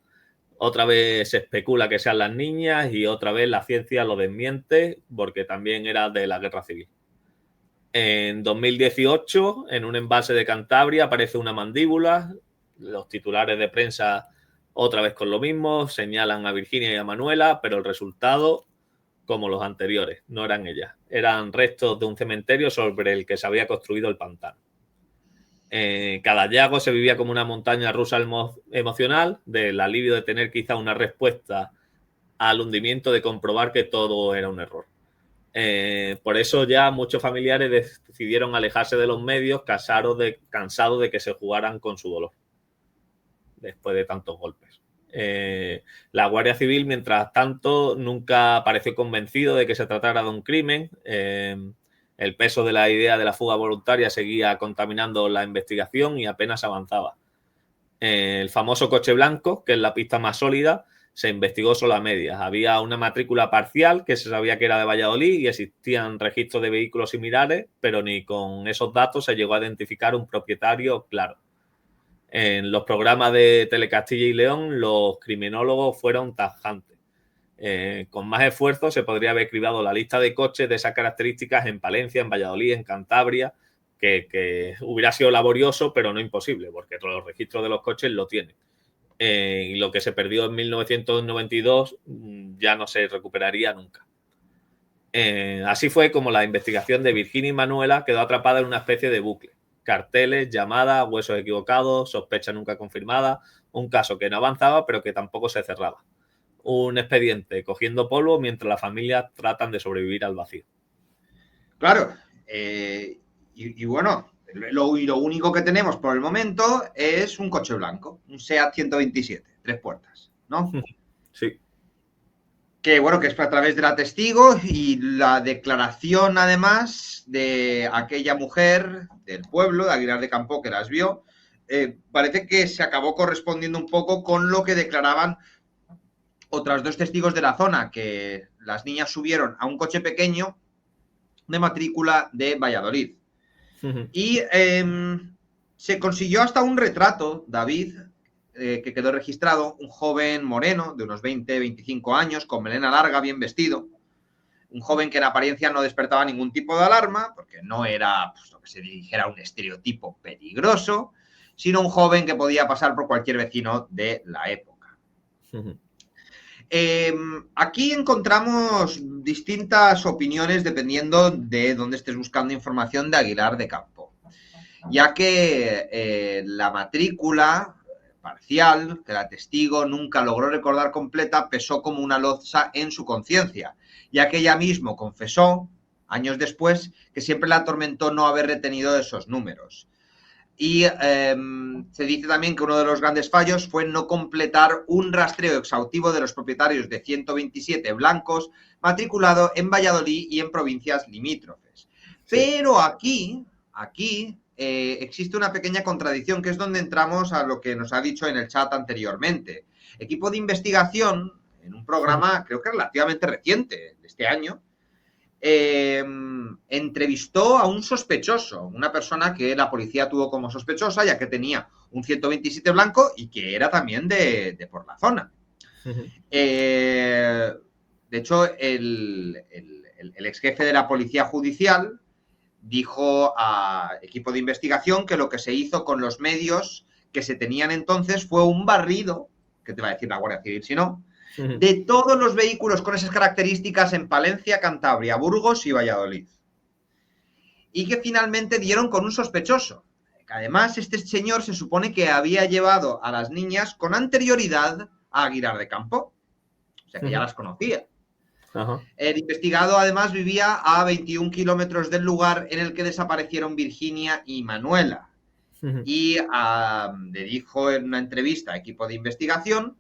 S2: Otra vez se especula que sean las niñas y otra vez la ciencia lo desmiente porque también era de la guerra civil. En 2018, en un embalse de Cantabria, aparece una mandíbula. Los titulares de prensa otra vez con lo mismo, señalan a Virginia y a Manuela, pero el resultado, como los anteriores, no eran ellas. Eran restos de un cementerio sobre el que se había construido el pantano. Cada hallazgo se vivía como una montaña rusa emocional, del alivio de tener quizá una respuesta al hundimiento de comprobar que todo era un error. Por eso ya muchos familiares decidieron alejarse de los medios, cansados de que se jugaran con su dolor después de tantos golpes. La Guardia Civil, mientras tanto, nunca pareció convencido de que se tratara de un crimen. El peso de la idea de la fuga voluntaria seguía contaminando la investigación y apenas avanzaba. El famoso coche blanco, que es la pista más sólida, se investigó solo a medias. Había una matrícula parcial que se sabía que era de Valladolid y existían registros de vehículos similares, pero ni con esos datos se llegó a identificar un propietario claro. En los programas de Telecastilla y León, los criminólogos fueron tajantes. Con más esfuerzo se podría haber cribado la lista de coches de esas características en Palencia, en Valladolid, en Cantabria, que hubiera sido laborioso, pero no imposible, porque todos los registros de los coches lo tienen. Y lo que se perdió en 1992 ya no se recuperaría nunca. Así fue como la investigación de Virginia y Manuela quedó atrapada en una especie de bucle. Carteles, llamadas, huesos equivocados, sospecha nunca confirmada, un caso que no avanzaba pero que tampoco se cerraba. Un expediente cogiendo polvo mientras las familias tratan de sobrevivir al vacío.
S1: Claro, y bueno, lo único que tenemos por el momento es un coche blanco, un SEAT 127, 3 puertas, ¿no?
S2: Sí.
S1: Que bueno, que es a través de la testigo y la declaración además de aquella mujer del pueblo, de Aguilar de Campoo, que las vio, parece que se acabó correspondiendo un poco con lo que declaraban otras 2 testigos de la zona, que las niñas subieron a un coche pequeño de matrícula de Valladolid. Y se consiguió hasta un retrato, David, que quedó registrado, un joven moreno de unos 20, 25 años, con melena larga, bien vestido, un joven que en apariencia no despertaba ningún tipo de alarma, porque no era, pues, lo que se dijera un estereotipo peligroso, sino un joven que podía pasar por cualquier vecino de la época. Aquí encontramos distintas opiniones dependiendo de dónde estés buscando información de Aguilar de Campo, ya que la matrícula parcial, que la testigo nunca logró recordar completa, pesó como una losa en su conciencia, ya que ella mismo confesó, años después, que siempre la atormentó no haber retenido esos números. Y se dice también que uno de los grandes fallos fue no completar un rastreo exhaustivo de los propietarios de 127 blancos matriculado en Valladolid y en provincias limítrofes. Sí. Pero aquí existe una pequeña contradicción, que es donde entramos a lo que nos ha dicho en el chat anteriormente. Equipo de investigación, en un programa creo que relativamente reciente, de este año, entrevistó a un sospechoso, una persona que la policía tuvo como sospechosa, ya que tenía un 127 blanco y que era también de por la zona. De hecho, el ex jefe de la policía judicial dijo a equipo de investigación que lo que se hizo con los medios que se tenían entonces fue un barrido, que te va a decir la Guardia Civil si no, de todos los vehículos con esas características en Palencia, Cantabria, Burgos y Valladolid. Y que finalmente dieron con un sospechoso. Además, este señor se supone que había llevado a las niñas con anterioridad a Aguilar de Campo. O sea que ya las conocía. El investigado además vivía a 21 kilómetros del lugar en el que desaparecieron Virginia y Manuela. Y le dijo en una entrevista a equipo de investigación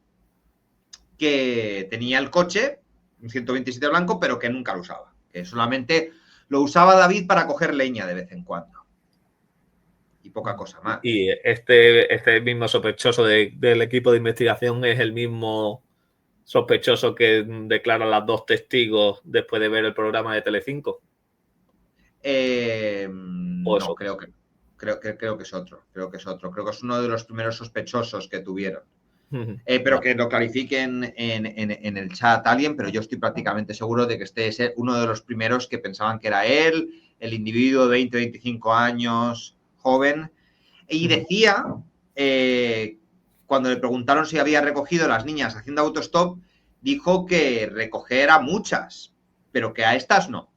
S1: que tenía el coche, un 127 blanco, pero que nunca lo usaba. Que solamente lo usaba David para coger leña de vez en cuando. Y poca cosa más.
S2: Y este mismo sospechoso del equipo de investigación es el mismo sospechoso que declaran las dos testigos después de ver el programa de Telecinco.
S1: No, creo que es otro. Creo que es uno de los primeros sospechosos que tuvieron. Pero que lo clarifiquen en el chat alguien, pero yo estoy prácticamente seguro de que este es uno de los primeros que pensaban que era él, el individuo de 20-25 años, joven. Y decía, cuando le preguntaron si había recogido a las niñas haciendo autostop, dijo que recoger a muchas, pero que a estas no.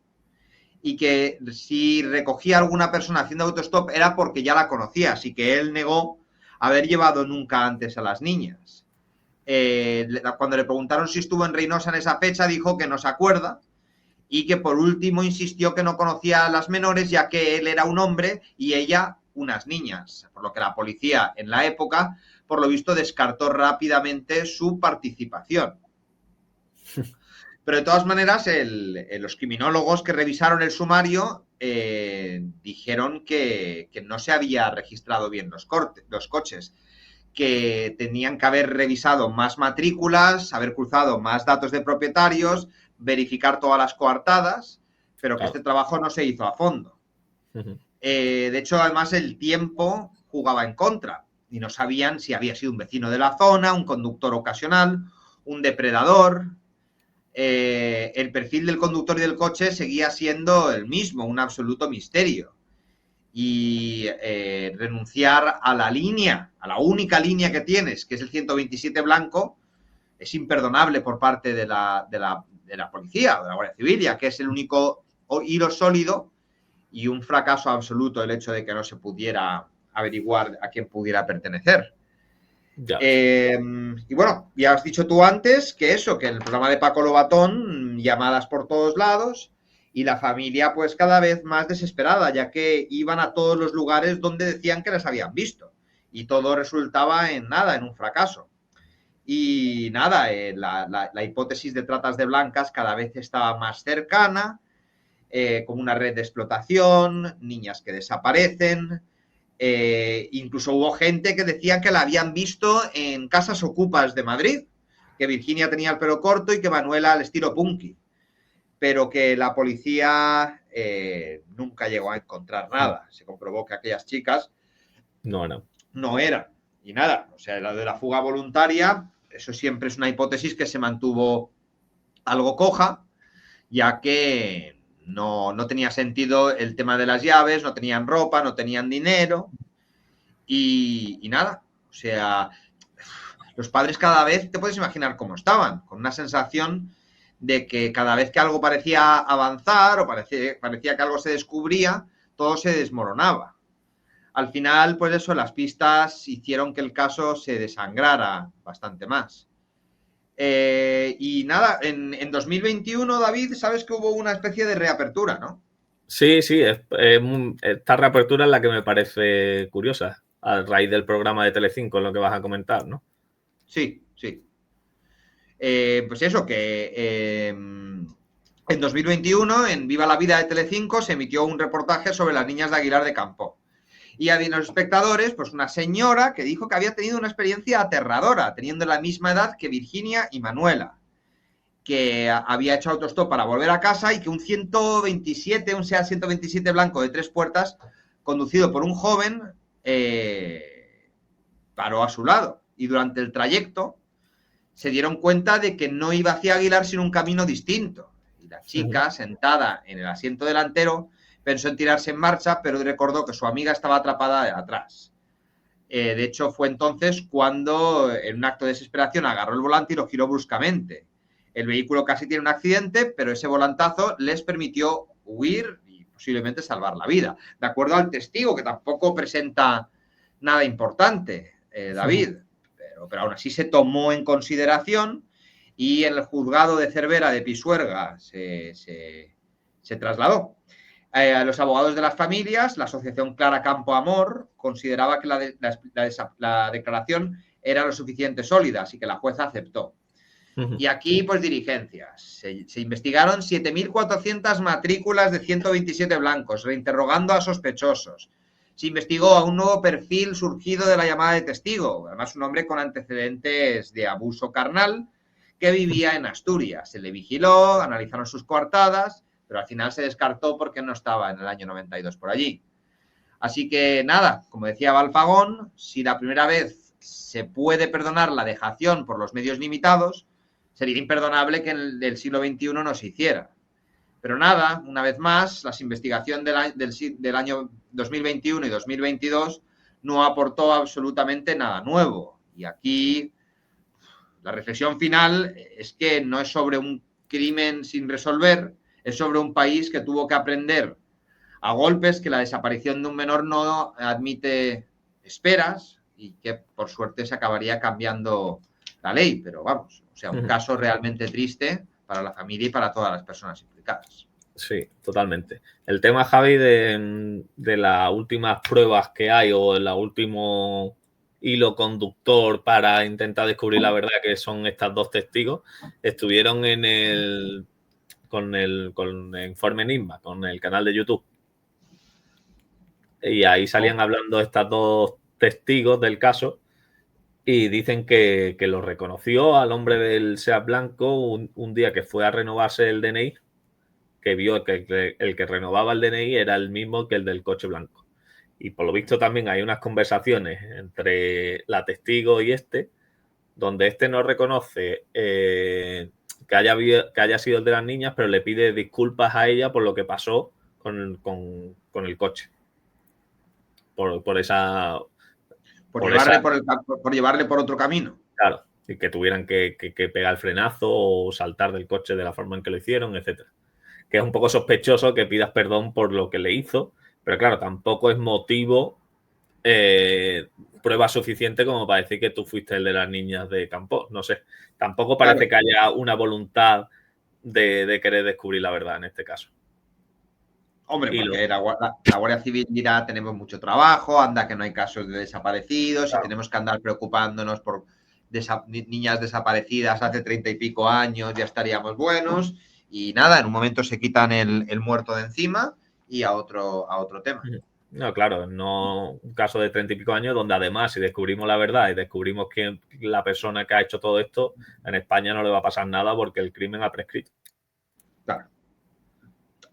S1: Y que si recogía a alguna persona haciendo autostop era porque ya la conocía, así que él negó haber llevado nunca antes a las niñas. Cuando le preguntaron si estuvo en Reynosa en esa fecha, dijo que no se acuerda y que por último insistió que no conocía a las menores, ya que él era un hombre y ella unas niñas, por lo que la policía en la época, por lo visto, descartó rápidamente su participación. Pero de todas maneras, los criminólogos que revisaron el sumario dijeron que no se había registrado bien los coches, que tenían que haber revisado más matrículas, haber cruzado más datos de propietarios, verificar todas las coartadas, pero que este trabajo no se hizo a fondo. De hecho, además, el tiempo jugaba en contra y no sabían si había sido un vecino de la zona, un conductor ocasional, un depredador. El perfil del conductor y del coche seguía siendo el mismo, un absoluto misterio. Y renunciar a la línea, a la única línea que tienes, que es el 127 blanco, es imperdonable por parte de la policía, de la Guardia Civil, ya que es el único hilo sólido, y un fracaso absoluto el hecho de que no se pudiera averiguar a quién pudiera pertenecer. Y bueno, ya has dicho tú antes que en el programa de Paco Lobatón, llamadas por todos lados y la familia pues cada vez más desesperada, ya que iban a todos los lugares donde decían que las habían visto y todo resultaba en nada, en un fracaso. Y nada, la hipótesis de tratas de blancas cada vez estaba más cercana, como una red de explotación, niñas que desaparecen. Incluso hubo gente que decía que la habían visto en casas ocupas de Madrid, que Virginia tenía el pelo corto y que Manuela al estilo punky, pero que la policía nunca llegó a encontrar nada. Se comprobó que aquellas chicas no eran. Y nada, o sea, la de la fuga voluntaria, eso siempre es una hipótesis que se mantuvo algo coja, ya que no tenía sentido el tema de las llaves, no tenían ropa, no tenían dinero y nada, o sea, los padres cada vez, te puedes imaginar cómo estaban, con una sensación de que cada vez que algo parecía avanzar o parecía que algo se descubría, todo se desmoronaba. Al final, pues eso, las pistas hicieron que el caso se desangrara bastante más. Y nada, en 2021, David, sabes que hubo una especie de reapertura, ¿no?
S2: Sí, esta reapertura es la que me parece curiosa, a raíz del programa de Telecinco, lo que vas a comentar, ¿no?
S1: Sí, sí. Pues eso, que en 2021, en Viva la Vida de Telecinco, se emitió un reportaje sobre las niñas de Aguilar de Campo. Y había los espectadores, pues una señora que dijo que había tenido una experiencia aterradora, teniendo la misma edad que Virginia y Manuela, que había hecho autostop para volver a casa y que un SEAT 127 blanco de 3 puertas, conducido por un joven, paró a su lado. Y durante el trayecto se dieron cuenta de que no iba hacia Aguilar, sino un camino distinto. Y la chica, sentada en el asiento delantero, pensó en tirarse en marcha, pero recordó que su amiga estaba atrapada atrás. De hecho, fue entonces cuando, en un acto de desesperación, agarró el volante y lo giró bruscamente. El vehículo casi tiene un accidente, pero ese volantazo les permitió huir y posiblemente salvar la vida. De acuerdo al testigo, que tampoco presenta nada importante, David, pero aún así se tomó en consideración y en el juzgado de Cervera de Pisuerga se trasladó. A los abogados de las familias, la asociación Clara Campo Amor consideraba que la declaración era lo suficiente sólida, así que la jueza aceptó. Y aquí, pues, diligencias. Se investigaron 7.400 matrículas de 127 blancos, reinterrogando a sospechosos. Se investigó a un nuevo perfil surgido de la llamada de testigo, además un hombre con antecedentes de abuso carnal que vivía en Asturias. Se le vigiló, analizaron sus coartadas, pero al final se descartó porque no estaba en el año 92 por allí. Así que nada, como decía Balfagón, si la primera vez se puede perdonar la dejación por los medios limitados, sería imperdonable que en el siglo XXI no se hiciera. Pero nada, una vez más, las investigaciones del año 2021 y 2022 no aportó absolutamente nada nuevo. Y aquí la reflexión final es que no es sobre un crimen sin resolver, es sobre un país que tuvo que aprender a golpes que la desaparición de un menor no admite esperas y que por suerte se acabaría cambiando la ley. Pero vamos, o sea, un caso realmente triste para la familia y para todas las personas implicadas.
S2: Sí, totalmente. El tema, Javi, de las últimas pruebas que hay o el último hilo conductor para intentar descubrir la verdad, que son estas dos testigos, estuvieron con el Informe Enigma, con el canal de YouTube. Y ahí salían hablando estas dos testigos del caso y dicen que lo reconoció al hombre del SEAT blanco un día que fue a renovarse el DNI, que vio que el que renovaba el DNI era el mismo que el del coche blanco. Y por lo visto también hay unas conversaciones entre la testigo y donde no reconoce que haya sido el de las niñas, pero le pide disculpas a ella por lo que pasó con el coche. Por
S1: llevarle por otro camino.
S2: Claro, y que tuvieran que pegar el frenazo o saltar del coche de la forma en que lo hicieron, etcétera. Que es un poco sospechoso que pidas perdón por lo que le hizo, pero claro, tampoco es motivo, prueba suficiente como para decir que tú fuiste el de las niñas de Campo. No sé, tampoco parece que haya una voluntad de querer descubrir la verdad en este caso.
S1: Hombre, porque la Guardia Civil dirá, tenemos mucho trabajo, anda que no hay casos de desaparecidos, claro, y tenemos que andar preocupándonos por niñas desaparecidas hace 30 y pico años, ya estaríamos buenos. Y nada, en un momento se quitan el muerto de encima y a otro tema.
S2: No, claro, no un caso de 30 y pico años donde además si descubrimos la verdad y descubrimos que la persona que ha hecho todo esto, en España no le va a pasar nada porque el crimen ha prescrito.
S1: Claro.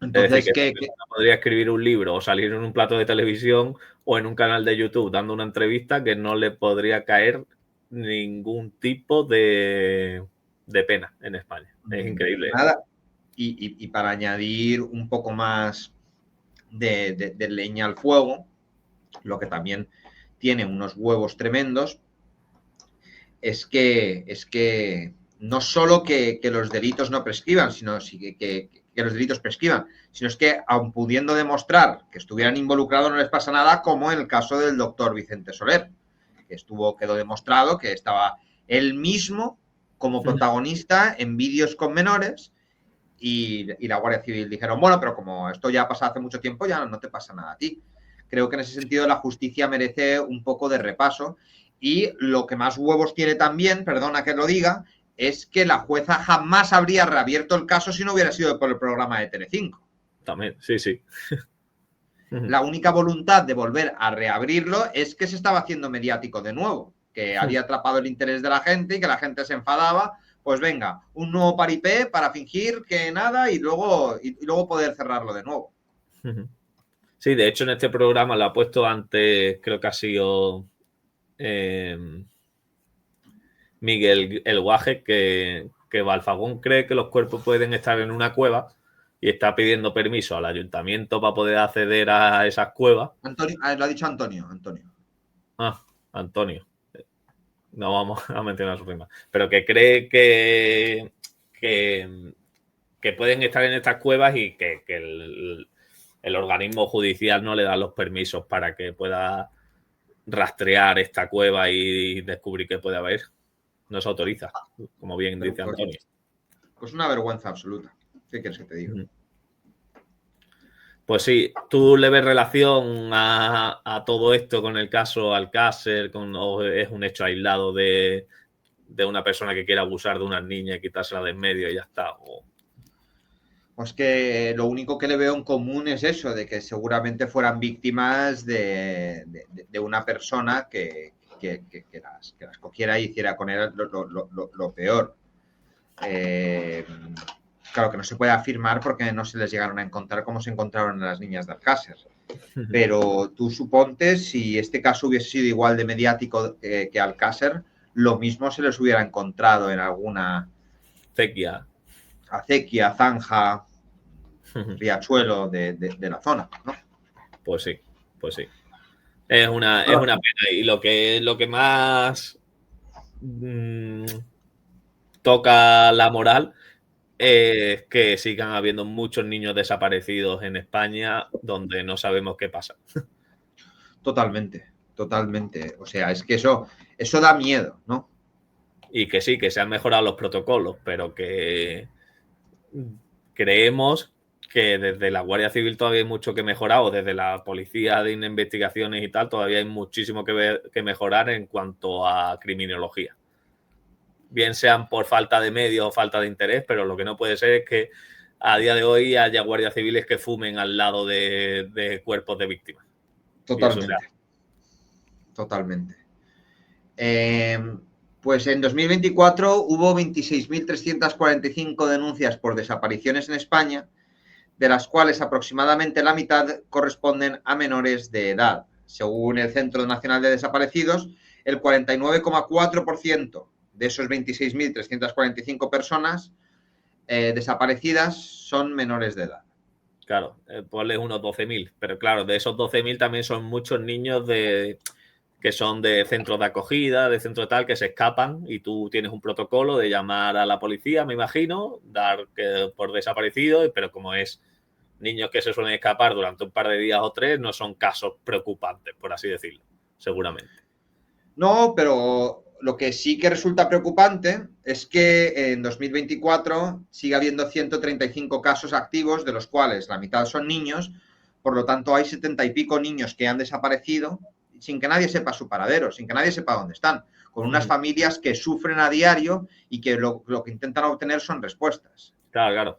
S1: Entonces,
S2: ¿qué? Podría escribir un libro o salir en un plato de televisión o en un canal de YouTube dando una entrevista que no le podría caer ningún tipo de pena en España. Es increíble.
S1: Nada. Y para añadir un poco más de leña al fuego, lo que también tiene unos huevos tremendos, es que no solo que los delitos no prescriban, sino que los delitos prescriban, sino es que, aun pudiendo demostrar que estuvieran involucrados, no les pasa nada, como en el caso del doctor Vicente Soler, que quedó demostrado que estaba él mismo como protagonista en vídeos con menores y la Guardia Civil dijeron, bueno, pero como esto ya ha pasado hace mucho tiempo, ya no te pasa nada a ti. Creo que en ese sentido la justicia merece un poco de repaso y lo que más huevos tiene también, perdona que lo diga, es que la jueza jamás habría reabierto el caso si no hubiera sido por el programa de Telecinco.
S2: También, sí, sí.
S1: La única voluntad de volver a reabrirlo es que se estaba haciendo mediático de nuevo, que había atrapado el interés de la gente y que la gente se enfadaba. Pues venga, un nuevo paripé para fingir que nada y luego poder cerrarlo de nuevo.
S2: Sí, de hecho en este programa lo ha puesto antes, creo que ha sido Miguel El Guaje, que Balfagún cree que los cuerpos pueden estar en una cueva y está pidiendo permiso al ayuntamiento para poder acceder a esas cuevas.
S1: Antonio, lo ha dicho Antonio.
S2: Ah, Antonio. No vamos a mencionar su rima. Pero que cree que pueden estar en estas cuevas y que el organismo judicial no le da los permisos para que pueda rastrear esta cueva y descubrir qué puede haber. No se autoriza, como bien dice Antonio.
S1: Pues una vergüenza absoluta. ¿Qué quieres que te diga?
S2: Pues sí, ¿tú le ves relación a todo esto con el caso Alcácer o es un hecho aislado de una persona que quiere abusar de una niña y quitársela de en medio y ya está?
S1: Pues que lo único que le veo en común es eso, de que seguramente fueran víctimas de una persona que las cogiera y hiciera con él lo peor. Claro que no se puede afirmar porque no se les llegaron a encontrar como se encontraron a las niñas de Alcácer. Pero tú suponte, si este caso hubiese sido igual de mediático que Alcácer, lo mismo se les hubiera encontrado en alguna acequia, zanja, riachuelo de la zona, ¿no?
S2: Pues sí. Es una pena. Y lo que más toca la moral es que sigan habiendo muchos niños desaparecidos en España donde no sabemos qué pasa.
S1: Totalmente. O sea, es que eso da miedo, ¿no?
S2: Y que sí, que se han mejorado los protocolos, pero que creemos que desde la Guardia Civil todavía hay mucho que mejorar, o desde la Policía de Investigaciones y tal, todavía hay muchísimo que mejorar en cuanto a criminología. Bien sean por falta de medios o falta de interés, pero lo que no puede ser es que a día de hoy haya guardias civiles que fumen al lado de cuerpos de víctimas.
S1: Totalmente. Pues en 2024 hubo 26.345 denuncias por desapariciones en España, de las cuales aproximadamente la mitad corresponden a menores de edad. Según el Centro Nacional de Desaparecidos, el 49,4% de esos 26.345 personas desaparecidas son menores de edad.
S2: Claro, ponle unos 12.000, pero claro, de esos 12.000 también son muchos niños que son de centros de acogida, de centros tal, que se escapan y tú tienes un protocolo de llamar a la policía, me imagino, dar por desaparecido, pero como es niños que se suelen escapar durante un par de días o 3, no son casos preocupantes, por así decirlo, seguramente.
S1: No, pero lo que sí que resulta preocupante es que en 2024 sigue habiendo 135 casos activos, de los cuales la mitad son niños, por lo tanto hay 70 y pico niños que han desaparecido sin que nadie sepa su paradero, sin que nadie sepa dónde están, con unas familias que sufren a diario y que lo que intentan obtener son respuestas.
S2: Claro.